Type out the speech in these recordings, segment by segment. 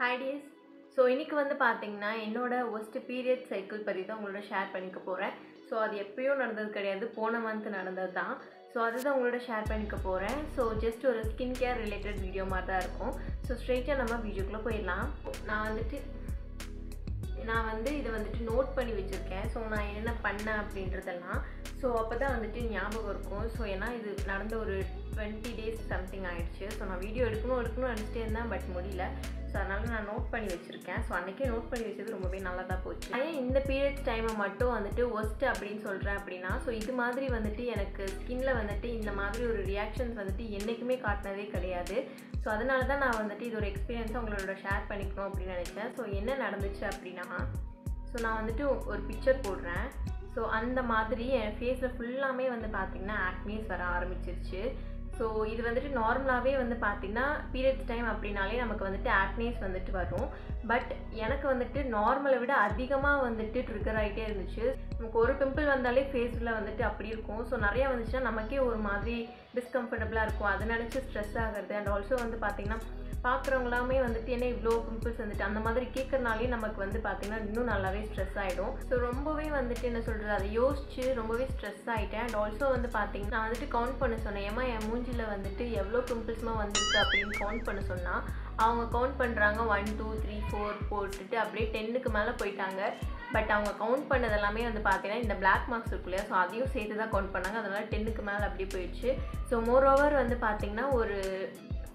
Hi dears. So இன்றைக்கி வந்து பார்த்தீங்கன்னா என்னோட ஒஸ்ட் பீரியட் சைக்கிள் பற்றி தான் உங்களோட ஷேர் பண்ணிக்க போகிறேன். ஸோ அது எப்பயோ நடந்தது கிடையாது, போன மந்த் நடந்தது தான். ஸோ அதுதான் உங்களோட ஷேர் பண்ணிக்க போகிறேன். ஸோ ஜஸ்ட் ஒரு ஸ்கின் கேர் ரிலேட்டட் வீடியோ மாதிரி தான் இருக்கும். ஸோ ஸ்ட்ரெயிட்டாக நம்ம வீடியோக்குள்ளே போயிடலாம். நான் வந்து இதை வந்துட்டு நோட் பண்ணி வச்சுருக்கேன். ஸோ நான் என்னென்ன பண்ணேன் அப்படின்றதெல்லாம் ஸோ அப்போ தான் வந்துட்டு ஞாபகம் இருக்கும். ஸோ ஏன்னா இது நடந்த ஒரு 20 days சம்திங் ஆகிடுச்சு. ஸோ நான் வீடியோ எடுக்கணும்னு நினச்சிட்டே இருந்தேன், பட் முடியல. ஸோ அதனால் நான் நோட் பண்ணி வச்சுருக்கேன். ஸோ அன்றைக்கே நோட் பண்ணி வச்சது ரொம்பவே நல்லா தான் போச்சு. ஏன் இந்த பீரியட்ஸ் டைமை மட்டும் வந்துட்டு ஒஸ்ட் அப்படின்னு சொல்கிறேன் அப்படின்னா, ஸோ இது மாதிரி வந்துட்டு எனக்கு ஸ்கின்னில் வந்துட்டு இந்த மாதிரி ஒரு ரியாக்ஷன்ஸ் வந்துட்டு என்றைக்குமே காட்டினதே கிடையாது. ஸோ அதனால தான் நான் வந்துட்டு இது ஒரு எக்ஸ்பீரியன்ஸாக உங்களோட ஷேர் பண்ணிக்கணும் அப்படின்னு நினச்சேன். ஸோ என்ன நடந்துச்சு அப்படின்னா, ஸோ நான் வந்துட்டு ஒரு பிக்சர் போடுறேன். ஸோ அந்த மாதிரி என் ஃபேஸில் ஃபுல்லாமே வந்து பார்த்திங்கன்னா ஆக்னீஸ் வர ஆரம்பிச்சிருச்சு. ஸோ இது வந்துட்டு நார்மலாகவே வந்து பார்த்திங்கன்னா பீரியட்ஸ் டைம் அப்படின்னாலே நமக்கு வந்துட்டு ஆக்னீஸ் வந்துட்டு வரும். பட் எனக்கு வந்துட்டு நார்மலை விட அதிகமாக வந்துட்டு ட்ரிகர் ஆகிட்டே இருந்துச்சு. நமக்கு ஒரு பிம்பிள் வந்தாலே ஃபேஸில் வந்துட்டு அப்படி இருக்கும். ஸோ நிறையா வந்துச்சுன்னா நமக்கே ஒரு மாதிரி டிஸ்கம்ஃபர்டபுளாக இருக்கும். அதை நினச்சி ஸ்ட்ரெஸ் ஆகிறது. அண்ட் ஆல்சோ வந்து பார்த்திங்கன்னா பார்க்குறவங்களாமே வந்துட்டு என்ன இவ்வளோ பிம்பிள்ஸ் வந்துட்டு அந்த மாதிரி கேட்குறனாலே நமக்கு வந்து பார்த்திங்கன்னா இன்னும் நல்லாவே ஸ்ட்ரெஸ் ஆகிடும். ஸோ ரொம்பவே வந்துட்டு என்ன சொல்கிறது, அதை யோசிச்சு ரொம்பவே ஸ்ட்ரெஸ் ஆகிட்டேன். அண்ட் ஆல்சோ வந்து பார்த்திங்கன்னா நான் வந்துட்டு கவுண்ட் பண்ண சொன்னேன். ஏமா என் மூஞ்சில் வந்துட்டு எவ்வளோ பிம்பிள்ஸ்மாக வந்துருக்கு அப்படின்னு கவுண்ட் பண்ண சொன்னால் அவங்க கவுண்ட் பண்ணுறாங்க 1 2 3 4 போட்டுட்டு அப்படியே 10க்கு மேலே போயிட்டாங்க. பட் அவங்க கவுண்ட் பண்ணது எல்லாமே வந்து பார்த்தீங்கன்னா இந்த பிளாக் மார்க்ஸ் இருக்கு இல்லையா, ஸோ அதையும் சேர்த்து தான் கவுண்ட் பண்ணாங்க. அதனால் 10க்கு மேலே அப்படியே போயிடுச்சு. ஸோ மோரோவர் வந்து பார்த்திங்கன்னா ஒரு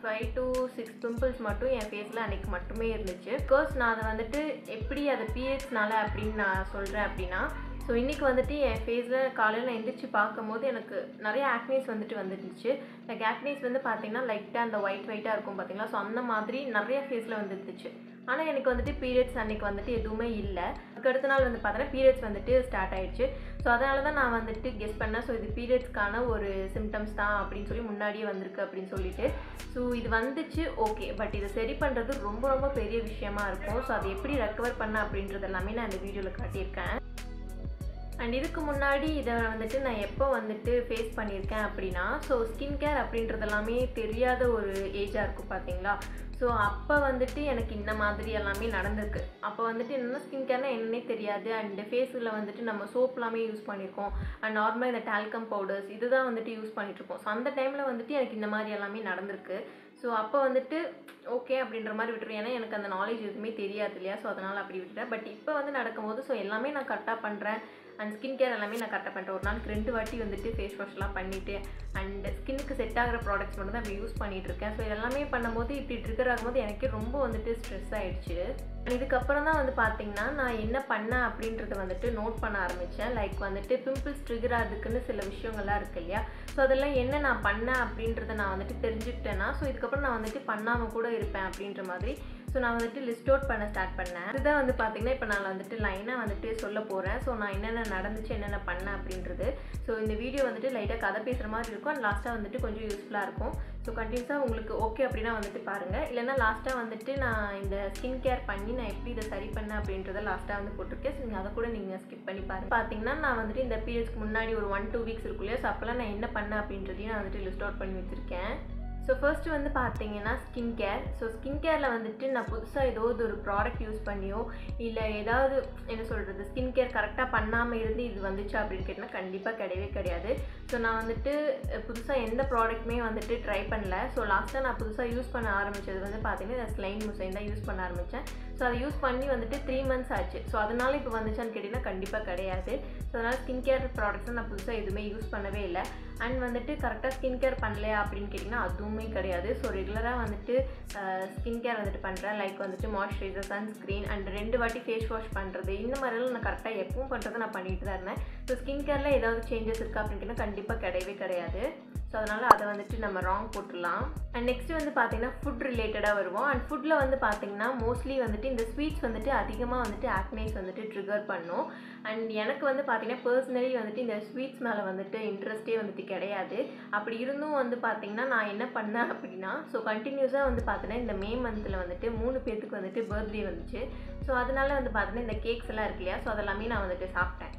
5 to 6 பிம்பிள்ஸ் மட்டும் என் ஃபேஸில் அன்றைக்கி மட்டுமே இருந்துச்சு. பிகாஸ் நான் அதை வந்துட்டு எப்படி அதை பீரியட்ஸ்னால அப்படின்னு நான் சொல்கிறேன் அப்படின்னா, ஸோ இன்றைக்கி வந்துட்டு என் ஃபேஸில் காலையில் நான் எந்திரிச்சு பார்க்கும்போது எனக்கு நிறைய ஆக்னீஸ் வந்துட்டு வந்துருந்துச்சு. லைக் ஆக்னீஸ் வந்து பார்த்திங்கன்னா லைட்டாக அந்த ஒயிட்டாக இருக்கும் பார்த்திங்களா, ஸோ அந்த மாதிரி நிறைய ஃபேஸில் வந்துருந்துச்சு. ஆனால் எனக்கு வந்துட்டு பீரியட்ஸ் அன்றைக்கி வந்துட்டு எதுவுமே இல்லை. அதுக்கு அடுத்த நாள் வந்து பார்த்தோன்னா பீரியட்ஸ் வந்துட்டு ஸ்டார்ட் ஆகிடுச்சு. ஸோ அதனால தான் நான் வந்துட்டு கெஸ் பண்ணேன். ஸோ இது பீரியட்ஸ்க்கான ஒரு சிம்டம்ஸ் தான் அப்படின்னு சொல்லி முன்னாடியே வந்திருக்கு அப்படின்னு சொல்லிட்டு. ஸோ இது வந்துச்சு ஓகே, பட் இதை சரி பண்ணுறது ரொம்ப ரொம்ப பெரிய விஷயமா இருக்கும். ஸோ அதை எப்படி ரெக்கவர் பண்ண அப்படின்றது எல்லாமே நான் இந்த வீடியோவில் காட்டியிருக்கேன். அண்ட் இதுக்கு முன்னாடி இதை வந்துட்டு நான் எப்போ வந்துட்டு ஃபேஸ் பண்ணியிருக்கேன் அப்படின்னா, ஸோ ஸ்கின் கேர் அப்படின்றது எல்லாமே தெரியாத ஒரு ஏஜாக இருக்கும் பார்த்தீங்களா. ஸோ அப்போ வந்துட்டு எனக்கு இந்த மாதிரி எல்லாமே நடந்திருக்கு. அப்போ வந்துட்டு என்னென்ன ஸ்கின் கேர்னால் என்னன்னே தெரியாது. அண்ட் ஃபேஸில் வந்துட்டு நம்ம சோப் எல்லாமே யூஸ் பண்ணியிருக்கோம். அண்ட் நார்மலாக இந்த டால்கம் பவுடர்ஸ் இதுதான் வந்துட்டு யூஸ் பண்ணிகிட்ருக்கோம். ஸோ அந்த டைமில் வந்துட்டு எனக்கு இந்த மாதிரி எல்லாமே நடந்திருக்கு. ஸோ அப்போ வந்துட்டு ஓகே அப்படின்ற மாதிரி விட்டுருவேன். ஏன்னா எனக்கு அந்த நாலேஜ் எதுவுமே தெரியாது இல்லையா, ஸோ அதனால் அப்படி விட்டுட்டேன். பட் இப்போ வந்து நடக்கும்போது ஸோ எல்லாமே நான் கரெக்டாக பண்ணுறேன். அண்ட் ஸ்கின் கேர் எல்லாமே நான் கரெக்டாக பண்ணுறேன். ஒரு நாளைக்கு 2 வாட்டி வந்துட்டு ஃபேஸ் வாஷ்லாம் பண்ணிவிட்டு அண்ட் ஸ்கின்னுக்கு செட் ஆகிற ப்ராடக்ட்ஸ் மட்டும் தான் இப்படி யூஸ் பண்ணிகிட்ருக்கேன். ஸோ இதெல்லாமே பண்ணும்போது இப்படி ட்ரிகர் ஆகும்போது எனக்கே ரொம்ப வந்துட்டு ஸ்ட்ரெஸ் ஆகிடுச்சு. இதுக்கப்புறம் தான் வந்து பார்த்திங்கன்னா நான் என்ன பண்ணேன் அப்படின்றத வந்துட்டு நோட் பண்ண ஆரம்பித்தேன். லைக் வந்துட்டு பிம்பிள்ஸ் ட்ரிகர் ஆகுதுக்குன்னு சில விஷயங்கள்லாம் இருக்குது இல்லையா, ஸோ அதெல்லாம் என்ன நான் பண்ணேன் அப்படின்றத நான் வந்துட்டு தெரிஞ்சுக்கிட்டேன்னா ஸோ இதுக்கப்புறம் நான் வந்துட்டு பண்ணாமல் கூட இருப்பேன் அப்படின்ற மாதிரி. ஸோ நான் வந்துட்டு லிஸ்ட் அவுட் பண்ண ஸ்டார்ட் பண்ணேன். இதுதான் வந்து பார்த்திங்கன்னா இப்போ நான் வந்துட்டு லைனாக வந்துட்டு சொல்ல போகிறேன். ஸோ நான் என்னென்ன நடந்துச்சு என்னென்ன பண்ணேன் அப்படின்றது. ஸோ இந்த வீடியோ வந்துட்டு லைட்டாக கதை பேசுகிற மாதிரி இருக்கும். அண்ட் லாஸ்ட்டாக வந்துட்டு கொஞ்சம் யூஸ்ஃபுல்லாக இருக்கும். ஸோ கண்டினியூஸாக உங்களுக்கு ஓகே அப்படின்னா வந்துட்டு பாருங்கள். இல்லைனா லாஸ்ட்டாக வந்துட்டு நான் இந்த ஸ்கின் கேர் பண்ணி நான் எப்படி இதை சரி பண்ணேன் அப்படின்றத லாஸ்ட்டாக வந்து போட்டிருக்கேன். ஸோ நீங்கள் அதை கூட நீங்கள் ஸ்கிப் பண்ணி பாருங்கள். பார்த்தீங்கன்னா நான் வந்துட்டு இந்த பீரியட்ஸ்க்கு முன்னாடி ஒரு 1-2 வீக்ஸ் இருக்கும் இல்லையா, ஸோ அப்போல்லாம் நான் என்ன பண்ணேன் அப்படின்றதையும் நான் வந்துட்டு லிஸ்ட் அவுட் பண்ணி வச்சுருக்கேன். ஸோ ஃபர்ஸ்ட்டு வந்து பார்த்தீங்கன்னா ஸ்கின் கேர். ஸோ ஸ்கின் கேரில் வந்துட்டு நான் புதுசாக ஏதோ ஒரு ப்ராடக்ட் யூஸ் பண்ணியோ இல்லை ஏதாவது என்ன சொல்கிறது ஸ்கின் கேர் கரெக்டாக பண்ணாமல் இருந்து இது வந்துச்சு அப்படின்னு கேட்டால் கண்டிப்பாக கிடையவே கிடையாது. ஸோ நான் வந்துட்டு புதுசாக எந்த ப்ராடக்ட்டுமே வந்துட்டு ட்ரை பண்ணல. ஸோ லாஸ்ட்டாக நான் புதுசாக யூஸ் பண்ண ஆரம்பித்தது வந்து பார்த்தீங்கன்னா இந்த ஸ்லைன் முசைன் தான் யூஸ் பண்ண ஆரம்பித்தேன். ஸோ அதை யூஸ் பண்ணி வந்துட்டு 3 months ஆச்சு. ஸோ அதனால் இப்போ வந்துச்சான்னு கேட்டிங்கன்னா கண்டிப்பாக கிடையாது. ஸோ அதனால் ஸ்கின் கேர் ப்ராடக்ட்ஸை நான் புதுசாக எதுவுமே யூஸ் பண்ணவே இல்லை. அண்ட் வந்துட்டு கரெக்டாக ஸ்கின் கேர் பண்ணலையா அப்படின்னு கேட்டிங்கன்னா அதுவுமே கிடையாது. ஸோ ரெகுலராக வந்துட்டு ஸ்கின் கேர் வந்துட்டு பண்ணுறேன். லைக் வந்துட்டு மாய்ஸ்சரைசர், சன்ஸ்க்ரீன் அண்ட் 2 வாட்டி ஃபேஸ் வாஷ் பண்ணுறது, இந்த மாதிரிலாம் நான் கரெக்டாக எப்பவும் பண்ணுறதை நான் பண்ணிட்டு தான் இருந்தேன். ஸோ ஸ்கின் கேரில் ஏதாவது சேஞ்சஸ் இருக்கா அப்படின்னு கேட்டால் கண்டிப்பாக கிடையவே கிடையாது. ஸோ அதனால் அதை வந்துட்டு நம்ம ராங் போட்டுடலாம். அண்ட் நெக்ஸ்ட்டு வந்து பார்த்திங்கன்னா ஃபுட் ரிலேட்டடாக வருவோம். அண்ட் ஃபுட்டில் வந்து பார்த்திங்கன்னா மோஸ்ட்லி வந்துட்டு இந்த ஸ்வீட்ஸ் வந்துட்டு அதிகமாக வந்துட்டு ஆக்னேஸ் வந்துட்டு ட்ரிகர் பண்ணும். அண்ட் எனக்கு வந்து பார்த்திங்கன்னா பர்சனலி வந்துட்டு இந்த ஸ்வீட்ஸ் மேலே வந்துட்டு இன்ட்ரெஸ்ட்டே வந்துட்டு கிடையாது. அப்படி இருந்தும் வந்து பார்த்திங்கன்னா நான் என்ன பண்ணேன் அப்படின்னா, ஸோ கண்டினியூஸாக வந்து பார்த்தீங்கன்னா இந்த மே மந்தில் வந்துட்டு 3 பேர்த்துக்கு வந்துட்டு பர்த்டே வந்துச்சு. ஸோ அதனால் வந்து பார்த்தீங்கன்னா இந்த கேக்ஸ் எல்லாம் இருக்கு இல்லையா, ஸோ அதெல்லாமே நான் வந்துட்டு சாப்பிட்டேன்.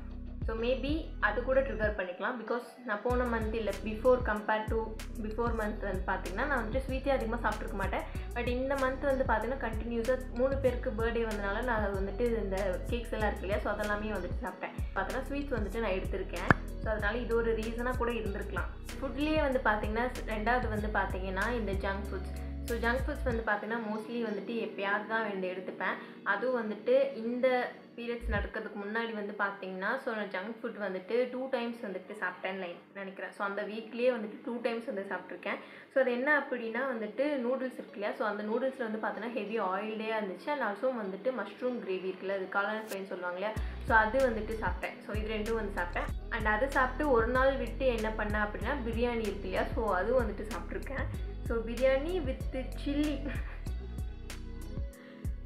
ஸோ மேபி அது கூட ட்ரிகர் பண்ணிக்கலாம். பிகாஸ் நான் போன மந்த் இல்லை பிஃபோர் மந்த் வந்து பார்த்திங்கன்னா நான் வந்துட்டு ஸ்வீட்டே அதிகமாக சாப்பிட்ருக்க மாட்டேன். பட் இந்த மந்த் வந்து பார்த்திங்கன்னா கண்டினியூஸாக 3 பேருக்கு பர்த்டே வந்தனால நான் வந்துட்டு இந்த கேக்ஸ் எல்லாம் இருக்கு இல்லையா, ஸோ அதெல்லாமே வந்துட்டு சாப்பிட்டேன். பார்த்தீங்கன்னா ஸ்வீட்ஸ் வந்துட்டு நான் எடுத்திருக்கேன். ஸோ அதனால் இது ஒரு ரீசனாக கூட இருந்திருக்கலாம். ஃபுட்லேயே வந்து பார்த்திங்கன்னா 2வது வந்து பார்த்திங்கன்னா இந்த junk foods. So junk foods வந்து பார்த்திங்கன்னா மோஸ்ட்லி வந்துட்டு எப்பயாவது தான் வந்து எடுத்துப்பேன். அதுவும் வந்துட்டு இந்த பீரியட்ஸ் நடக்கிறதுக்கு முன்னாடி வந்து பார்த்திங்கன்னா ஸோ நான் ஜங்க் ஃபுட் வந்துட்டு 2 டைம்ஸ் வந்துட்டு சாப்பிட்டேன்னு நினைக்கிறேன். ஸோ அந்த வீக்லேயே வந்துட்டு 2 டைம்ஸ் வந்து சாப்பிட்ருக்கேன். ஸோ அது என்ன அப்படின்னா வந்துட்டு நூடுல்ஸ் இருக்கு இல்லையா, ஸோ அந்த நூடுல்ஸில் வந்து பார்த்தீங்கன்னா ஹெவி ஆயில்டே இருந்துச்சு. அண்ட் ஆல்சோ வந்துட்டு மஷ்ரூம் கிரேவி இருக்குல்ல, அது காளான் ஃப்ரைன்னு சொல்லுவாங்க இல்லையா, ஸோ அது வந்துட்டு சாப்பிட்டேன். ஸோ இது 2ம் வந்து சாப்பிட்டேன். அண்ட் அது சாப்பிட்டு ஒரு நாள் விட்டு என்ன பண்ணேன் அப்படின்னா பிரியாணி இருக்கு இல்லையா, ஸோ அதுவும் வந்துட்டு சாப்பிட்ருக்கேன். ஸோ பிரியாணி வித் சில்லி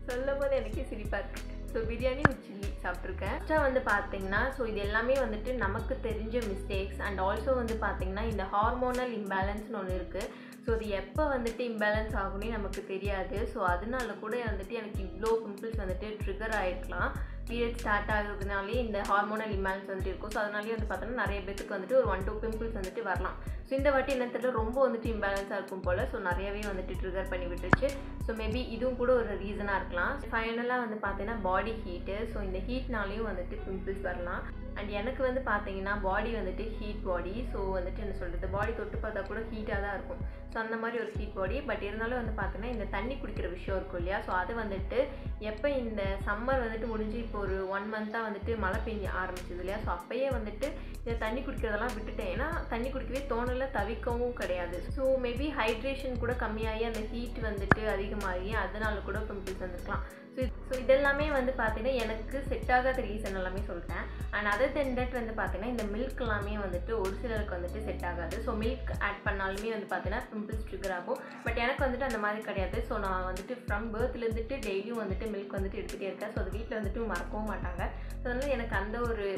சொல்லும் போது எனக்கே சிரிப்பாக இருக்குது. ஸோ பிரியாணி வித் சில்லி சாப்பிட்ருக்கேன். ஃபஸ்ட்டாக வந்து பார்த்திங்கன்னா ஸோ இது எல்லாமே வந்துட்டு நமக்கு தெரிஞ்ச மிஸ்டேக்ஸ். அண்ட் ஆல்சோ வந்து பார்த்திங்கன்னா இந்த ஹார்மோனல் இம்பேலன்ஸ்னு ஒன்று இருக்குது. ஸோ இது எப்போ வந்துட்டு இம்பேலன்ஸ் ஆகும்னே நமக்கு தெரியாது. ஸோ அதனால கூட வந்துட்டு எனக்கு இவ்வளோ பிம்பிள்ஸ் வந்துட்டு ட்ரிகர் ஆகிருக்கலாம். பீரியட் ஸ்டார்ட் ஆகுறதுனாலே இந்த ஹார்மோனல் இம்பேலன்ஸ் வந்துட்டு இருக்கும். ஸோ அதனாலேயே வந்து பார்த்தோன்னா நிறைய பேருக்கு வந்துட்டு ஒரு 1-2 பிம்பிள்ஸ் வந்துட்டு வரலாம். ஸோ இந்த வாட்டி என்ன தெரியல, ரொம்ப வந்துட்டு இம்பேலன்ஸாக இருக்கும் போல். ஸோ நிறையவே வந்துட்டு ட்ரிகர் பண்ணி விட்டுருச்சு. ஸோ மேபி இதுவும் கூட ஒரு ரீசனாக இருக்கலாம். ஃபைனலாக வந்து பார்த்தீங்கன்னா பாடி ஹீட்டு. ஸோ இந்த ஹீட்னாலேயும் வந்துட்டு பிம்பிள்ஸ் வரலாம். அண்ட் எனக்கு வந்து பார்த்தீங்கன்னா பாடி வந்துட்டு ஹீட் பாடி. ஸோ வந்துட்டு என்ன சொல்கிறது, பாடி தொட்டு பார்த்தா கூட ஹீட்டாக தான் இருக்கும். ஸோ அந்த மாதிரி ஒரு ஹீட் பாடி. பட் இருந்தாலும் வந்து பார்த்தீங்கன்னா இந்த தண்ணி குடிக்கிற விஷயம் இருக்கும் இல்லையா, ஸோ அது வந்துட்டு எப்போ இந்த சம்மர் வந்துட்டு முடிஞ்சு இப்போ ஒரு 1 மந்த்தாக வந்துட்டு மழை பெஞ்சு ஆரம்பிச்சது இல்லையா, ஸோ அப்போயே வந்துட்டு இந்த தண்ணி குடிக்கிறதெல்லாம் விட்டுட்டேன். ஏன்னா தண்ணி குடிக்கவே தோணலை, தவிக்கவும் கிடையாது. ஸோ மேபி ஹைட்ரேஷன் கூட கம்மியாகி அந்த ஹீட் வந்துட்டு அதிகமாகி அதனால கூட பிம்பிள்ஸ் வந்துருக்கலாம். ஸோ இதெல்லாமே வந்து பார்த்தீங்கன்னா எனக்கு செட் ஆகாத ரீசன் எல்லாமே சொல்கிறேன். அண்ட் அதர் தென் தட் வந்து பார்த்தீங்கன்னா இந்த மில்க் எல்லாமே வந்துட்டு ஒரு சிலருக்கு வந்துட்டு செட் ஆகாது. ஸோ மில்க் ஆட் பண்ணாலுமே வந்து பார்த்தீங்கன்னா பிம்பிள்ஸ் ட்ரிகர் ஆகும். பட் எனக்கு வந்துட்டு அந்த மாதிரி கிடையாது. ஸோ நான் வந்துட்டு ஃப்ரம் பர்த்லேருந்துட்டு டெய்லியும் வந்துட்டு மில்க் வந்துட்டு எடுத்துகிட்டே இருக்கேன். ஸோ அது வீட்டில் வந்துட்டு மறக்கவும் மாட்டாங்க. ஸோ அதனால் எனக்கு அந்த ஒரு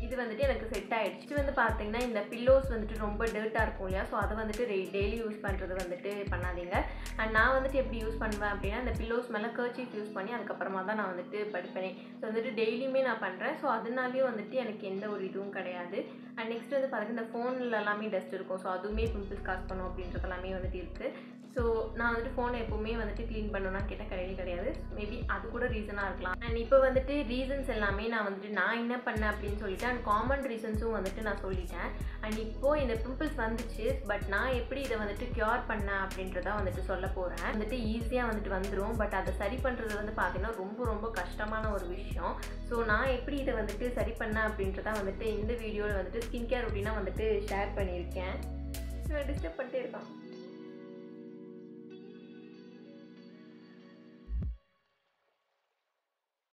இது வந்துட்டு எனக்கு செட் ஆகிடுச்சு. இது வந்து பார்த்தீங்கன்னா இந்த பில்லோஸ் வந்துட்டு ரொம்ப டர்ட்டாக இருக்கும் இல்லையா, ஸோ அதை வந்துட்டு டெய்லி யூஸ் பண்ணுறது வந்துட்டு பண்ணாதீங்க. அண்ட் நான் வந்துட்டு எப்படி யூஸ் பண்ணுவேன் அப்படின்னா இந்த பில்லோஸ் மேலே கர்ச்சீஃப் யூஸ் பண்ணி அதுக்கப்புறமா தான் நான் வந்துட்டு படுப்பேனே. ஸோ வந்துட்டு டெய்லியுமே நான் பண்ணுறேன். ஸோ அதனாலேயும் வந்துட்டு எனக்கு எந்த ஒரு இதுவும் கிடையாது. அண்ட் நெக்ஸ்ட் வந்து பார்த்தீங்கன்னா இந்த ஃபோனில் எல்லாமே டஸ்ட் இருக்கும். ஸோ அதுவுமே பிம்பிள்ஸ் காஸ் பண்ணும் அப்படின்றது எல்லாமே வந்துட்டு இருக்குது. ஸோ நான் வந்துட்டு ஃபோனை எப்போவுமே வந்துட்டு க்ளீன் பண்ணணும்னா கேட்டால் கிடையாது. மேபி அது கூட ரீசனாக இருக்கலாம். அண்ட் இப்போ வந்துட்டு ரீசன்ஸ் எல்லாமே நான் என்ன பண்ணேன் அப்படின்னு சொல்லிட்டு அண்ட் காமன் ரீசன்ஸும் வந்துட்டு நான் சொல்லிட்டேன். அண்ட் இப்போது இந்த பிம்பிள்ஸ் வந்துச்சு, பட் நான் எப்படி இதை வந்துட்டு க்யூர் பண்ணேன் அப்படின்றத வந்துட்டு சொல்ல போகிறேன். வந்துட்டு ஈஸியாக வந்துட்டு வந்துடும். பட் அதை சரி பண்ணுறது வந்து பார்த்தீங்கன்னா ரொம்ப ரொம்ப கஷ்டமான ஒரு விஷயம். ஸோ நான் எப்படி இதை வந்துட்டு சரி பண்ணேன் அப்படின்றத வந்துட்டு இந்த வீடியோவில் வந்துட்டு ஸ்கின் கேர் ரொட்டீனாக வந்துட்டு ஷேர் பண்ணியிருக்கேன். டிஸ்டர்ப் பண்ணிட்டே இருக்கான்.